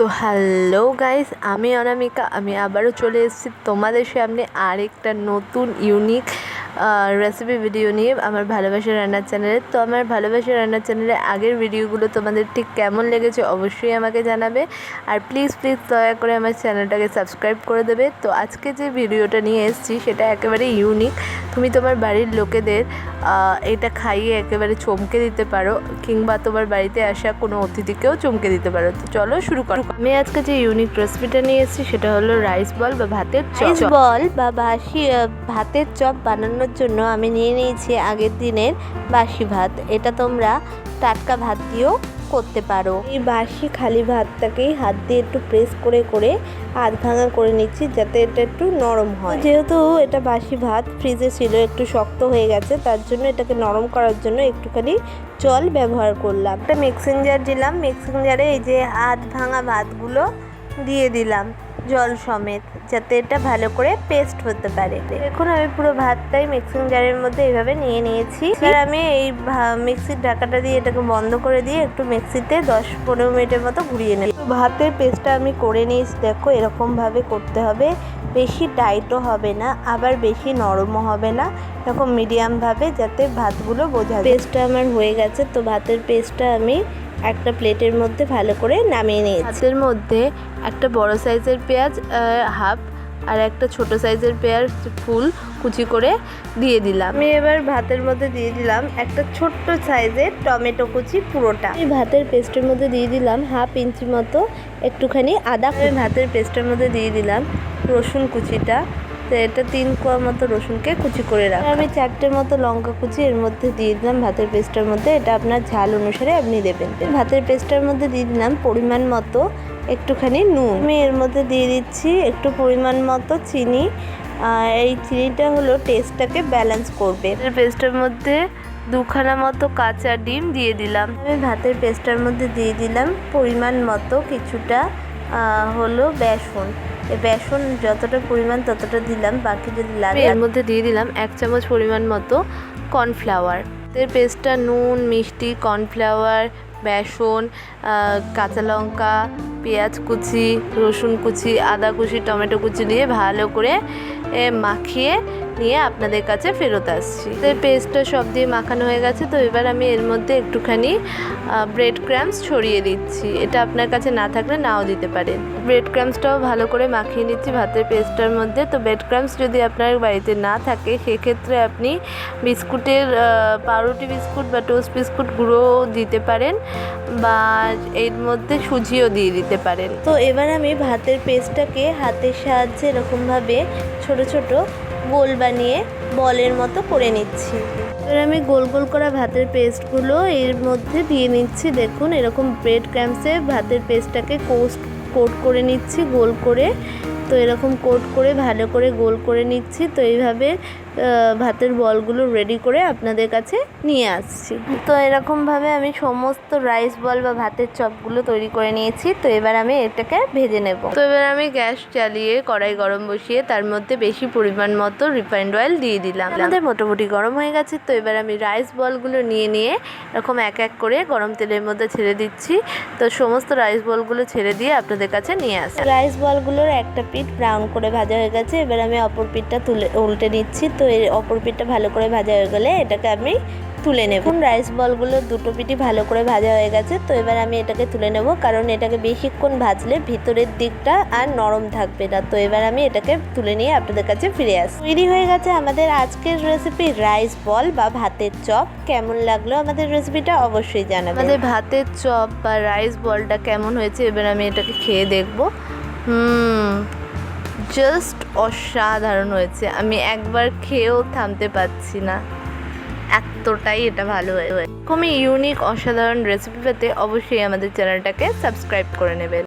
তো hello guys, আমি অনামিকা। আমি আবারও চলে এসেছি তোমাদের সামনে আরেকটা নতুন ইউনিক রেসিপি ভিডিও নিয়ে আমার ভালোবাসা রান্নার চ্যানেলে। তো আমার ভালোবাসা রান্নার চ্যানেলে আগের ভিডিওগুলো তোমাদের ঠিক কেমন লেগেছে অবশ্যই আমাকে জানাবে। আর প্লিজ দয়া করে আমার চ্যানেলটাকে সাবস্ক্রাইব করে দেবে। তো আজকে যে ভিডিওটা নিয়ে এসেছি সেটা একেবারে ইউনিক। তুমি তোমার বাড়ির লোকেদের এটা খাইয়ে একেবারে চমকে দিতে পারো, কিংবা তোমার বাড়িতে আসা কোনো অতিথিকেও চমকে দিতে পারো। তো চলো শুরু করো। আমি আজকে যে ইউনিক রেসিপিটা নিয়ে এসেছি সেটা হলো রাইস বল বা ভাতের চপ। রাইস বল বা বাসি ভাতের চপ বানানোর জন্য আমি নিয়ে নিয়েছি আগের দিনের বাসি ভাত। এটা তোমরা টাটকা ভাত দিয়েও করতে পারো। এই বাসি খালি ভাতটাকেই হাত দিয়ে একটু প্রেস করে করে আধ ভাঙা করে নিচ্ছি যাতে এটা একটু নরম হয়। যেহেতু এটা বাসি ভাত ফ্রিজে ছিল, একটু শক্ত হয়ে গেছে, তার জন্য এটাকে নরম করার জন্য একটুখানি জল ব্যবহার করলাম। একটা মিক্সিং জার দিলাম, মিক্সিং জারে এই যে আধ ভাঙা ভাতগুলো দিয়ে দিলাম জল সমেত, যাতে এটা ভালো করে পেস্ট হতে পারে। দেখুন আমি পুরো ভাতটাই মিক্সিং জারের মধ্যে এইভাবে নিয়ে নিয়েছি। এবার আমি এই মিক্সির ঢাকাটা দিয়ে এটাকে বন্ধ করে দিয়ে একটু মিক্সিতে 10-15 মিনিটের মতো ঘুরিয়ে নেব। ভাতের পেস্টটা আমি করে নিয়েছি। দেখো এরকমভাবে করতে হবে, বেশি টাইটও হবে না আবার বেশি নরমও হবে না, এরকম মিডিয়ামভাবে, যাতে ভাতগুলো বোঝা যায়। পেস্টটা আমার হয়ে গেছে। তো ভাতের পেস্টটা আমি একটা প্লেটের মধ্যে ভালো করে নামিয়ে নিয়েছি। ভাতের মধ্যে একটা বড় সাইজের পেঁয়াজ হাফ আর একটা ছোট সাইজের পেঁয়াজ ফুল কুচি করে দিয়ে দিলাম। আমি এবার ভাতের মধ্যে দিয়ে দিলাম একটা ছোট্ট সাইজের টমেটো কুচি পুরোটা। এই ভাতের পেস্টের মধ্যে দিয়ে দিলাম হাফ ইঞ্চি মতো একটুখানি আদা। ভাতের পেস্টের মধ্যে দিয়ে দিলাম রসুন কুচিটা। তো এটা 3 কোয়া মতো রসুনকে কুচি করে রাখা। আমি 4টে মতো লঙ্কা কুচি এর মধ্যে দিয়ে দিলাম ভাতের পেস্টের মধ্যে। এটা আপনার ঝাল অনুসারে আপনি দেবেন। ভাতের পেস্টের মধ্যে দিয়ে দিলাম পরিমাণ মতো একটুখানি নুন। আমি এর মধ্যে দিয়ে দিচ্ছি একটু পরিমাণ মতো চিনি। এই চিনিটা হলো টেস্টটাকে ব্যালেন্স করবে। পেস্টের মধ্যে 2খানা মতো কাঁচা ডিম দিয়ে দিলাম। আমি ভাতের পেস্টের মধ্যে দিয়ে দিলাম পরিমাণ মতো কিছুটা হলো বেসন। বেসন যতটা পরিমাণ ততটা দিলাম, বাকি যদি লাগে। এর মধ্যে দিয়ে দিলাম 1 চামচ পরিমাণ মতো কর্নফ্লাওয়ার। এর পেস্টটা নুন, মিষ্টি, কর্নফ্লাওয়ার, বেসন, কাঁচা লঙ্কা, পেঁয়াজ কুচি, রসুন কুচি, আদা কুচি, টমেটো কুচি দিয়ে ভালো করে মাখিয়ে নিয়ে আপনাদের কাছে ফেরত আসছি। তো এই পেস্টটা সব দিয়ে মাখানো হয়ে গেছে। তো এবার আমি এর মধ্যে একটুখানি ব্রেড ক্রাম্বস ছড়িয়ে দিচ্ছি। এটা আপনার কাছে না থাকলে নাও দিতে পারেন। ব্রেড ক্রাম্বসটাও ভালো করে মাখিয়ে নিচ্ছি ভাতের পেস্টটার মধ্যে। তো ব্রেড ক্রাম্বস যদি আপনার বাড়িতে না থাকে সেক্ষেত্রে আপনি বিস্কুটের পাউরুটি বিস্কুট বা টোস্ট বিস্কুট গুঁড়ো দিতে পারেন, বা এর মধ্যে সুজিও দিয়ে দিতে পারেন। তো এবার আমি ভাতের পেস্টটাকে হাতের সাহায্যে এরকমভাবে ছোট ছোট গোল বানিয়ে বলের মতো করে নিচ্ছি। এবার আমি গোল গোল করা ভাতের পেস্টগুলো এর মধ্যে দিয়ে নিচ্ছি। দেখুন এরকম ব্রেড ক্রাম্বসে ভাতের পেস্টটাকে কোট করে নিচ্ছি গোল করে। তো এরকম কোট করে ভালো করে গোল করে নিচ্ছি। তো এইভাবে ভাতের বলগুলো রেডি করে আপনাদের কাছে নিয়ে আসছি। তো এরকমভাবে আমি সমস্ত রাইস বল বা ভাতের চপগুলো তৈরি করে নিয়েছি। তো এবার আমি এটাকে ভেজে নেব। তো এবার আমি গ্যাস জ্বালিয়ে কড়াই গরম বসিয়ে তার মধ্যে বেশি পরিমাণ মতো রিফাইন্ড অয়েল দিয়ে দিলাম। আমাদের মোটামুটি গরম হয়ে গেছে। তো এবার আমি রাইস বলগুলো নিয়ে এরকম এক এক করে গরম তেলের মধ্যে ছেড়ে দিচ্ছি। তো সমস্ত রাইস বলগুলো ছেড়ে দিয়ে আপনাদের কাছে নিয়ে আসি। রাইস বলগুলোর একটা পিঠ ব্রাউন করে ভাজা হয়ে গেছে। এবার আমি অপর পিঠটা উল্টে নিচ্ছি। তো এর অপর পিঠটা ভালো করে ভাজা হয়ে গেলে এটাকে আমি তুলে নেব। রাইস বলগুলো দুটো পিঠই ভালো করে ভাজা হয়ে গেছে। তো এবার আমি এটাকে তুলে নেব, কারণ এটাকে বেশিক্ষণ ভাজলে ভিতরের দিকটা আর নরম থাকবে না। তো এবার আমি এটাকে তুলে নিয়ে আপনাদের কাছে ফিরে আসি। তৈরি হয়ে গেছে আমাদের আজকের রেসিপি রাইস বল বা ভাতের চপ। কেমন লাগলো আমাদের রেসিপিটা অবশ্যই জানাবেন। আমাদের ভাতের চপ বা রাইস বলটা কেমন হয়েছে এবার আমি এটাকে খেয়ে দেখব। জাস্ট অসাধারণ হয়েছে। আমি একবার খেয়েও থামতে পারছি না, এতটাই এটা ভালো হয়েছে। এরকমই ইউনিক অসাধারণ রেসিপি পেতে অবশ্যই আমাদের চ্যানেলটাকে সাবস্ক্রাইব করে নেবেন।